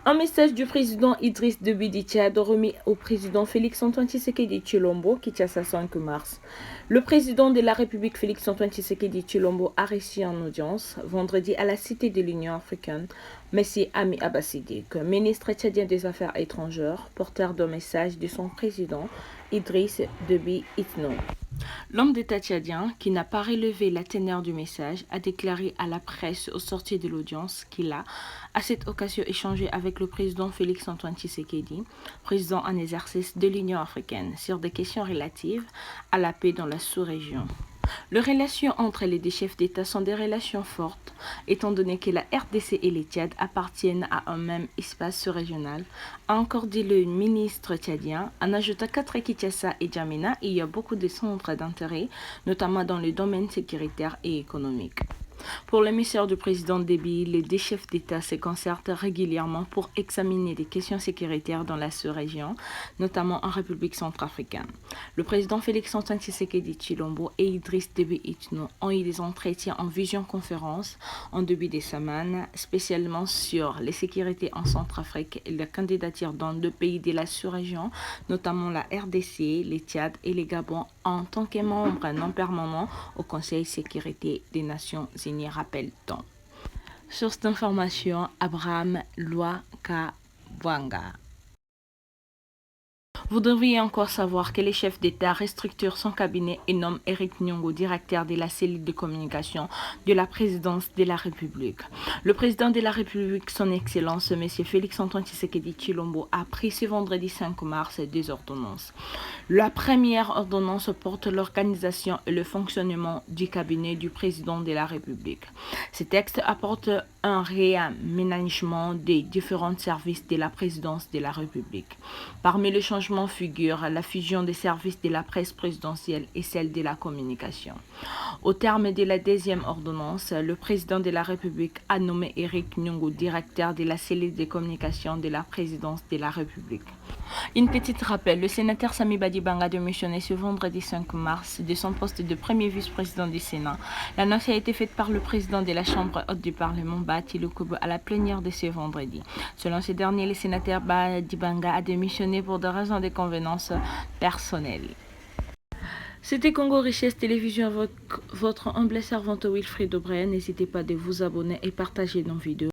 Un message du président Idriss Déby du Tchad remis au président Félix-Antoine Tshisekedi Tshilombo, Kinshasa 5 mars. Le président de la République Félix-Antoine Tshisekedi Tshilombo a reçu en audience vendredi à la Cité de l'Union africaine M. Ami Abassidik, ministre tchadien des Affaires étrangères, porteur d'un message de son président Idriss Déby Itno. L'homme d'État tchadien, qui n'a pas relevé la teneur du message, a déclaré à la presse au sortir de l'audience qu'il a, à cette occasion, échangé avec le président Félix-Antoine Tshisekedi, président en exercice de l'Union africaine, sur des questions relatives à la paix dans la sous-région. Les relations entre les deux chefs d'État sont des relations fortes, étant donné que la RDC et le Tchad appartiennent à un même espace sous-régional, a encore dit le ministre tchadien, en ajoutant qu'entre Kinshasa et Djamena, il y a beaucoup de centres d'intérêt, notamment dans le domaine sécuritaire et économique. Pour l'émissaire du président Déby, les deux chefs d'État se concertent régulièrement pour examiner des questions sécuritaires dans la sous-région, notamment en République centrafricaine. Le président Félix-Antoine Tshisekedi Tshilombo et Idriss Déby Itno ont eu des entretiens en visioconférence en début de semaine, spécialement sur les sécurités en Centrafrique et la candidature dans deux pays de la sous-région, notamment la RDC, le Tchad et le Gabon, en tant que membre non permanent au Conseil de sécurité des Nations Unies. Rappelle-t-on. Source d'information, Abraham Lwakabwanga. Vous devriez encore savoir que le chef d'État restructure son cabinet et nomme Éric Nyongo directeur de la cellule de communication de la présidence de la République. Le président de la République, son Excellence, M. Félix-Antoine Tshisekedi Tshilombo, a pris ce vendredi 5 mars deux ordonnances. La première ordonnance porte l'organisation et le fonctionnement du cabinet du président de la République. Ce texte apporte un réaménagement des différents services de la présidence de la République. Parmi les changements figure la fusion des services de la presse présidentielle et celle de la communication. Au terme de la deuxième ordonnance, le président de la République a nommé Éric Nyongo directeur de la cellule de communication de la présidence de la République. Une petite rappel, le sénateur Sami Badibanga a démissionné ce vendredi 5 mars de son poste de premier vice-président du Sénat. L'annonce a été faite par le président de la Chambre haute du Parlement, Bahati Lukubu, à la plénière de ce vendredi. Selon ce dernier, le sénateur Badibanga a démissionné pour des raisons de convenance personnelle. C'était Congo Richesse Télévision avec votre humble servante Wilfried O'Brien. N'hésitez pas de vous abonner et partager nos vidéos.